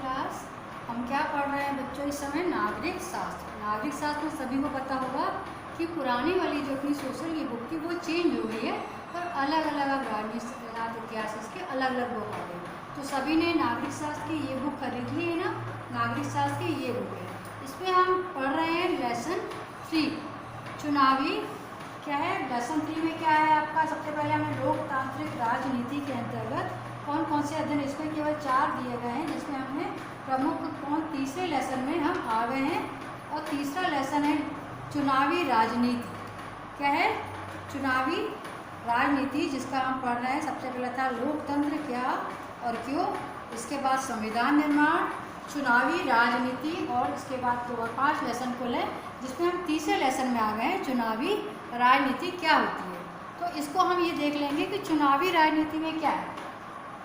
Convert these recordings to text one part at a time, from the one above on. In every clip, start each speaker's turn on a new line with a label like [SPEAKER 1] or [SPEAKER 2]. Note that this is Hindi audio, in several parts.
[SPEAKER 1] क्लास। हम क्या पढ़ रहे हैं बच्चों इस समय? नागरिक शास्त्र। नागरिक शास्त्र में सभी को पता होगा कि पुरानी वाली जो अपनी सोशल की बुक थी वो चेंज हो गई है और अलग अलग राजनीति इतिहास इसके अलग अलग बुक आ गए। तो सभी ने नागरिक शास्त्र की ये बुक खरीद ली है ना। नागरिक शास्त्र की ये बुक है, इसमें हम पढ़ रहे हैं लेसन 3 चुनावी। क्या है लेसन 3 में? क्या है आपका? सबसे पहले हमें लोकतांत्रिक राजनीति के अंतर्गत कौन कौन से अध्ययन, इसमें केवल 4 दिए गए हैं जिसमें हमने प्रमुख तीसरे लेसन में हम आ गए हैं। और तीसरा लेसन है चुनावी राजनीति। क्या है? चुनावी राजनीति, जिसका हम पढ़ रहे हैं। सबसे पहले था लोकतंत्र क्या और क्यों, इसके बाद संविधान निर्माण, चुनावी राजनीति, और इसके बाद तो 5 लेसन कुल है जिसमें हम तीसरे लेसन में आ गए हैं चुनावी राजनीति क्या होती है। तो इसको हम ये देख लेंगे कि चुनावी राजनीति में क्या है।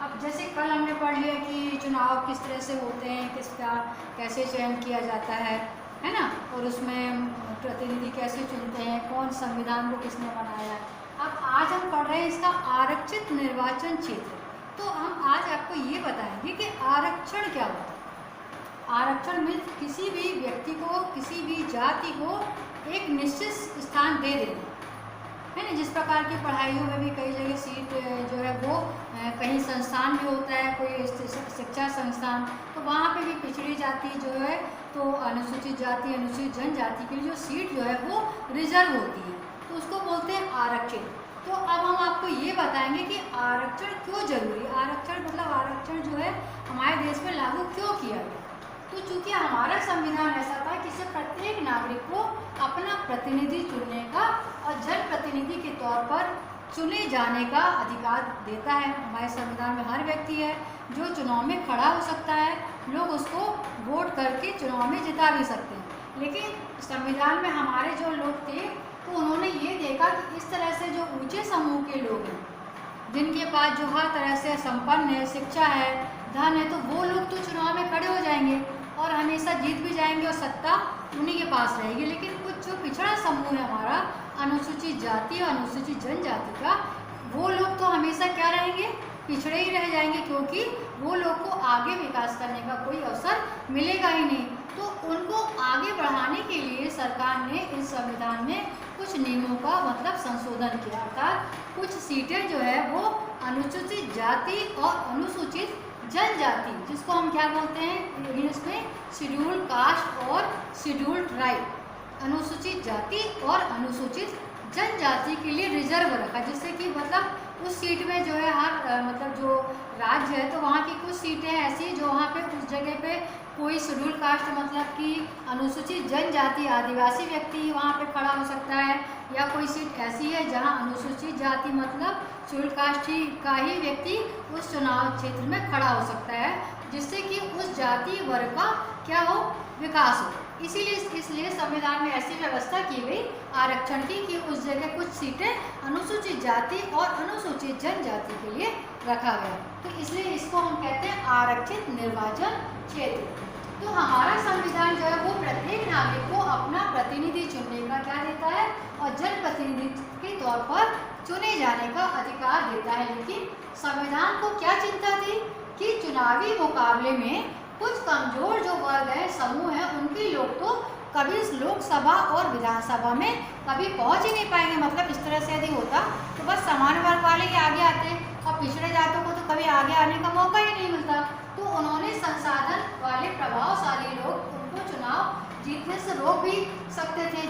[SPEAKER 1] अब जैसे कल हमने पढ़ लिया कि चुनाव किस तरह से होते हैं, किसका कैसे चयन किया जाता है ना, और उसमें प्रतिनिधि कैसे चुनते हैं, कौन संविधान को किसने बनाया। अब आज हम पढ़ रहे हैं इसका आरक्षित निर्वाचन क्षेत्र। तो हम आज आपको ये बताएंगे कि आरक्षण क्या होता है। आरक्षण में किसी भी व्यक्ति को, किसी भी जाति को एक निश्चित स्थान दे देना है ना। जिस प्रकार की पढ़ाइयों में भी कई जगह सीट जो है वो कहीं संस्थान भी होता है, कोई शिक्षा संस्थान, तो वहाँ पे भी पिछड़ी जाति जो है, तो अनुसूचित जाति, अनुसूचित जनजाति के लिए जो सीट जो है वो रिजर्व होती है, तो उसको बोलते हैं आरक्षित। तो अब हम आपको ये बताएंगे कि आरक्षण क्यों जरूरी। आरक्षण मतलब आरक्षण जो है हमारे देश में लागू क्यों किया गया। तो चूंकि हमारा संविधान ऐसा था कि इसे प्रत्येक नागरिक को अपना प्रतिनिधि चुनने का और जनप्रतिनिधि के तौर पर चुने जाने का अधिकार देता है। हमारे संविधान में हर व्यक्ति है जो चुनाव में खड़ा हो सकता है, लोग उसको वोट करके चुनाव में जिता भी सकते हैं। लेकिन संविधान में हमारे जो लोग थे तो उन्होंने ये देखा कि इस तरह से जो ऊंचे समूह के लोग हैं, जिनके पास जो हर तरह से संपन्न है, शिक्षा है, धन है, तो वो लोग तो चुनाव में खड़े हो जाएंगे और हमेशा जीत भी जाएंगे और सत्ता उन्हीं के पास रहेगी। लेकिन कुछ जो पिछड़ा समूह है हमारा, अनुसूचित जाति और अनुसूचित जनजाति का, वो लोग तो हमेशा क्या रहेंगे? पिछड़े ही रह जाएंगे, क्योंकि वो लोग को आगे विकास करने का कोई अवसर मिलेगा ही नहीं। तो उनको आगे बढ़ाने के लिए सरकार ने इस संविधान में कुछ नियमों का मतलब संशोधन किया, अर्थात कुछ सीटें जो है वो अनुसूचित जाति और अनुसूचित जनजाति, जिसको हम क्या बोलते हैं इंग्लिश में शेड्यूल्ड कास्ट और शेड्यूल्ड ट्राइब, अनुसूचित जाति और अनुसूचित जनजाति के लिए रिजर्व रखा। जिससे कि मतलब उस सीट में जो है हर मतलब जो राज्य है तो वहाँ की कुछ सीटें ऐसी जो वहाँ पे उस जगह पे कोई शेड्यूल कास्ट मतलब कि अनुसूचित जनजाति आदिवासी व्यक्ति वहाँ पे खड़ा हो सकता है, या कोई सीट ऐसी है जहाँ अनुसूचित जाति मतलब शेड्यूल कास्ट का ही व्यक्ति उस चुनाव क्षेत्र में खड़ा हो सकता है, जिससे कि उस जाति वर्ग का क्या हो? विकास हो। इसलिए संविधान में ऐसी व्यवस्था की गई आरक्षण की कि उस जगह कुछ सीटें अनुसूचित जाति और अनुसूचित जनजाति के लिए रखा गया। तो इसलिए इसको हम कहते हैं आरक्षित निर्वाचन क्षेत्र। तो हमारा संविधान जो है वो प्रत्येक नागरिक को अपना प्रतिनिधि चुनने का क्या देता है और जनप्रतिनिधि के तौर पर चुने जाने का अधिकार देता है। लेकिन संविधान को क्या चिंता थी कि चुनावी मुकाबले में कुछ कमजोर जो वर्ग है, समूह है, उनके लोग तो कभी लोकसभा और विधानसभा में कभी पहुंच ही नहीं पाएंगे। मतलब इस तरह से यदि होता तो बस सामान्य वर्ग वाले ही आगे आते और पिछड़े जातों को तो कभी आगे आने का मौका ही नहीं मिलता। तो उन्होंने संसाधन वाले प्रभावशाली लोग उनको चुनाव जीतने से रोक भी सकते थे,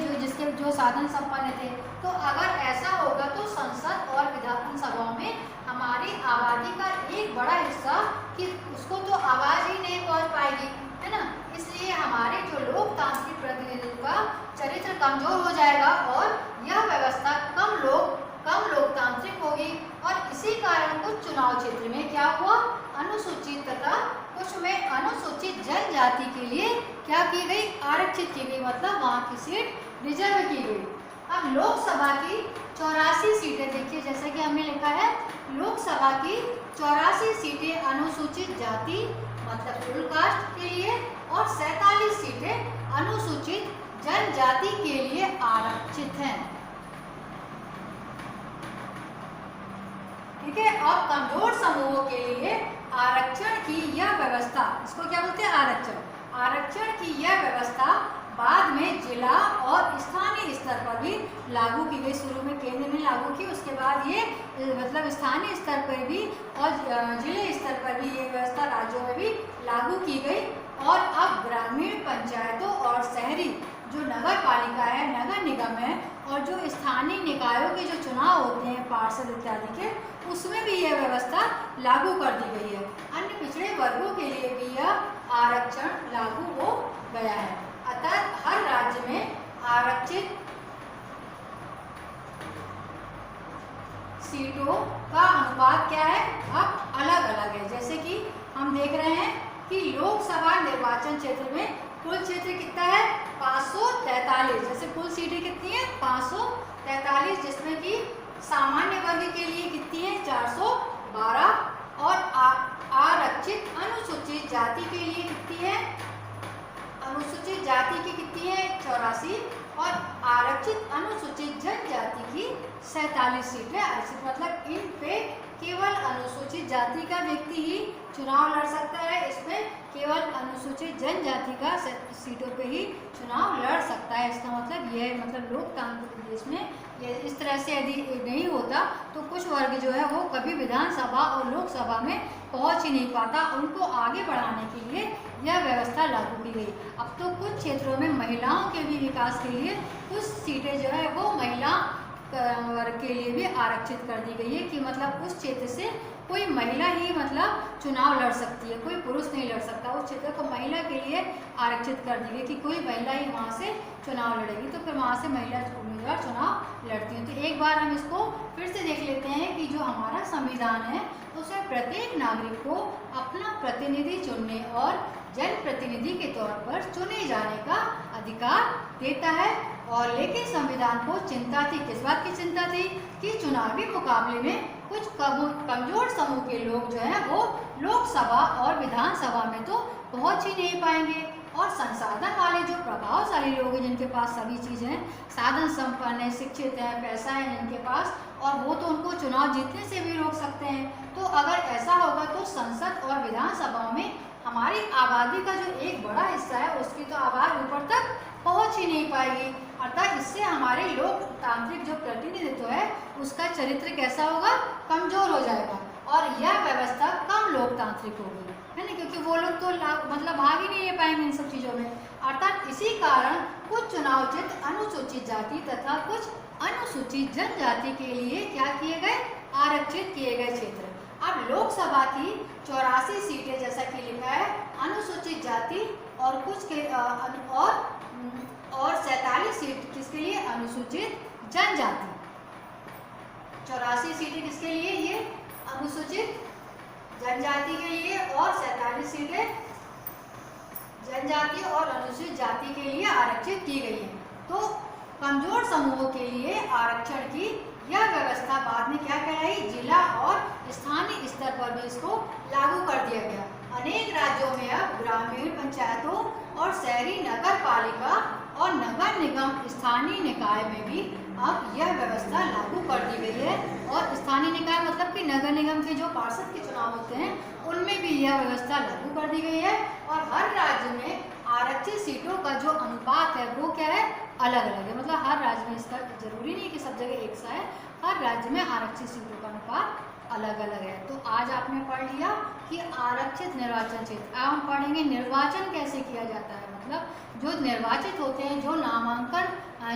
[SPEAKER 1] जो साधन संपन्न थे। तो अगर ऐसा होगा तो संसद और विधानसभाओं में हमारी आबादी का एक बड़ा हिस्सा कि उसको तो आवाज़ ही नहीं पहुंच पाएगी, है ना। इसलिए हमारे जो लोकतांत्रिक प्रतिनिधित्व का चरित्र कमजोर हो जाएगा और यह व्यवस्था कम लोकतांत्रिक होगी। और इसी कारण कुछ चुनाव क्षेत्र में क्या हुआ? अनुसूचित तथा कुछ में अनुसूचित जनजाति के लिए क्या की गई? आरक्षित की गई, मतलब वहाँ की सीट रिजर्व की गई। अब लोकसभा की 84 सीटें देखिए, जैसे कि हमने लिखा है लोकसभा की 84 सीटें अनुसूचित जाति मतलब शेड्यूल कास्ट के लिए और 47 सीटें अनुसूचित जनजाति के लिए आरक्षित हैं। ठीक है। और कमजोर समूहों के लिए आरक्षण की यह व्यवस्था, इसको क्या बोलते हैं, आरक्षण। आरक्षण की यह व्यवस्था बाद में जिला और स्थानीय स्तर पर भी लागू की गई। शुरू में केंद्र ने लागू की, उसके बाद ये मतलब स्थानीय स्तर पर भी और जिले स्तर पर भी ये व्यवस्था राज्यों में भी लागू की गई। और अब ग्रामीण पंचायतों और शहरी जो नगर पालिका है, नगर निगम है, और जो स्थानीय निकायों के जो चुनाव होते हैं पार्षद इत्यादि के, उसमें भी यह व्यवस्था लागू कर दी गई है। अन्य पिछड़े वर्गों के लिए भी यह आरक्षण लागू हो गया है। अतः हर राज्य में आरक्षित सीटों का अनुपात क्या है, अब अलग अलग है। जैसे कि हम देख रहे हैं कि लोकसभा निर्वाचन क्षेत्र में कुल क्षेत्र कितना है, 543। जैसे कुल सीटें कितनी है, 543, जिसमें कि सामान्य वर्ग के लिए कितनी है, 412, और आरक्षित अनुसूचित जाति के लिए कितनी है, अनुसूचित जाति की कितनी है, 84, और आरक्षित अनुसूचित जनजाति की 47 सीटें। आरक्षित मतलब इन पे केवल अनुसूचित जाति का व्यक्ति ही चुनाव लड़ सकता है, इसमें केवल अनुसूचित जनजाति का सीटों पे ही चुनाव लड़ सकता है। इसका मतलब यह, मतलब लोकतांत्रिक देश में ये इस तरह से यदि नहीं होता तो कुछ वर्ग जो है वो कभी विधानसभा और लोकसभा में पहुंच ही नहीं पाता। उनको आगे बढ़ाने के लिए यह व्यवस्था लागू की गई। अब तो कुछ क्षेत्रों में महिलाओं के भी विकास के लिए कुछ सीटें जो है वो महिला वर्ग के लिए भी आरक्षित कर दी गई है, कि मतलब उस क्षेत्र से कोई महिला ही मतलब चुनाव लड़ सकती है, कोई पुरुष नहीं लड़ सकता। उस क्षेत्र को महिला के लिए आरक्षित कर दी गई कि कोई महिला ही वहाँ से चुनाव लड़ेगी, तो फिर वहाँ से महिला उम्मीदवार चुनाव लड़ती हैं। तो एक बार हम इसको फिर से देख लेते हैं कि जो हमारा संविधान है उसमें प्रत्येक नागरिक को अपना प्रतिनिधि चुनने और जनप्रतिनिधि के तौर पर चुने जाने का अधिकार देता है। और लेकिन संविधान को चिंता थी, किस बात की चिंता थी, कि चुनावी मुकाबले में कुछ कमजोर समूह के लोग जो है वो लोकसभा और विधानसभा में तो पहुंच ही नहीं पाएंगे, और संसाधन वाले जो प्रभावशाली लोग हैं जिनके पास सभी चीज़ें हैं, साधन संपन्न है, शिक्षित है, पैसा है जिनके पास, और वो तो उनको चुनाव जीतने से भी रोक सकते हैं। तो अगर ऐसा होगा तो संसद और विधानसभाओं में हमारी आबादी का जो एक बड़ा हिस्सा है उसकी तो आवाज़ ऊपर तक पहुंच ही नहीं पाएगी। अर्थात इससे हमारे लोकतांत्रिक जो प्रतिनिधित्व है उसका चरित्र कैसा होगा, कमजोर हो जाएगा, और यह व्यवस्था कम लोकतांत्रिक होगी, है ना, क्योंकि वो लोग तो मतलब भाग ही नहीं ले पाएंगे इन सब चीज़ों में। अर्थात इसी कारण कुछ चुनाव चिन्ह अनुसूचित जाति तथा कुछ अनुसूचित जनजाति के लिए क्या किए गए, आरक्षित किए गए क्षेत्र। अब लोकसभा की 84 सीटें जैसा कि लिखा है अनुसूचित जाति और कुछ के और 47 सीट किसके लिए, अनुसूचित जनजाति। 84 सीटें किसके लिए, ये अनुसूचित जनजाति के लिए, और 47 सीटें जनजाति और अनुसूचित जाति के लिए आरक्षित की गई है। तो कमजोर समूहों के लिए आरक्षण की यह व्यवस्था बाद में क्या कहलाई, जिला और स्थानीय स्तर पर भी इसको लागू कर दिया गया। अनेक राज्यों में अब ग्रामीण पंचायतों और शहरी नगर पालिका और नगर निगम स्थानीय निकाय में भी अब यह व्यवस्था लागू कर दी गई है। और स्थानीय निकाय मतलब कि नगर निगम के जो पार्षद के चुनाव होते हैं उनमें भी यह व्यवस्था लागू कर दी गई है। और हर राज्य में आरक्षित सीटों का जो अनुपात है वो क्या है, अलग अलग है। मतलब हर राज्य में, इसका जरूरी नहीं कि सब जगह एक सा है, हर राज्य में आरक्षित सीटों का अनुपात अलग अलग है। तो आज आपने पढ़ लिया कि आरक्षित निर्वाचन क्षेत्र। अब हम पढ़ेंगे निर्वाचन कैसे किया जाता है, मतलब जो निर्वाचित होते हैं, जो नामांकन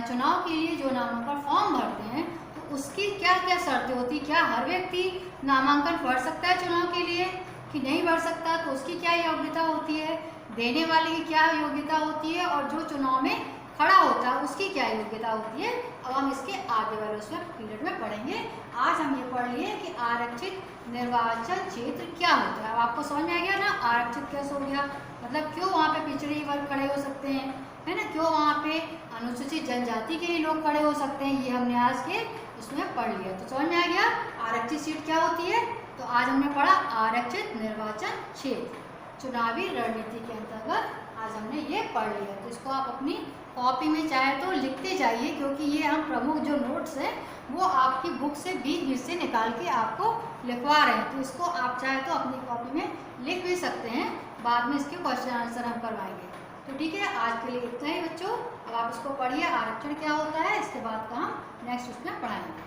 [SPEAKER 1] चुनाव के लिए जो नामांकन फॉर्म भरते हैं, तो उसकी क्या क्या शर्तें होती, क्या हर व्यक्ति नामांकन भर सकता है चुनाव के लिए कि नहीं भर सकता, तो उसकी क्या योग्यता होती है, देने वाले की क्या योग्यता होती है, और जो चुनाव में खड़ा होता है उसकी क्या योग्यता होती है। अब हम इसके आगे वाले उसमें पीरियड में पढ़ेंगे। आज हम ये पढ़ लिए कि आरक्षित निर्वाचन क्षेत्र क्या होता है। अब आपको समझ में आ गया ना आरक्षित कैसे हो गया, मतलब क्यों वहाँ पे पिछड़े वर्ग खड़े हो सकते हैं, है ना, क्यों वहाँ पे अनुसूचित जनजाति के लोग खड़े हो सकते हैं, ये हमने आज के उसमें पढ़ लिया। तो समझ में आ गया आरक्षित सीट क्या होती है। तो आज हमने पढ़ा आरक्षित निर्वाचन क्षेत्र चुनावी रणनीति के अंतर्गत आज हमने ये पढ़ लिया। तो इसको आप अपनी कॉपी में चाहे तो लिखते जाइए, क्योंकि ये हम प्रमुख जो नोट्स हैं वो आपकी बुक से बीच बीच से निकाल के आपको लिखवा रहे हैं। तो इसको आप चाहे तो अपनी कॉपी में लिख भी सकते हैं, बाद में इसके क्वेश्चन आंसर हम करवाएंगे। तो ठीक है, आज के लिए इतना ही बच्चों। अब आप इसको पढ़िए, आरक्षण क्या होता है, इसके बाद का हम नेक्स्ट उसमें पढ़ाएंगे।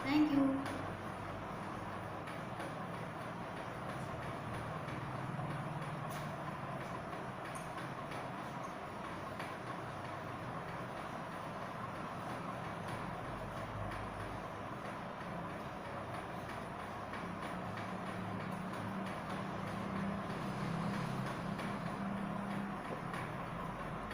[SPEAKER 1] Thank you.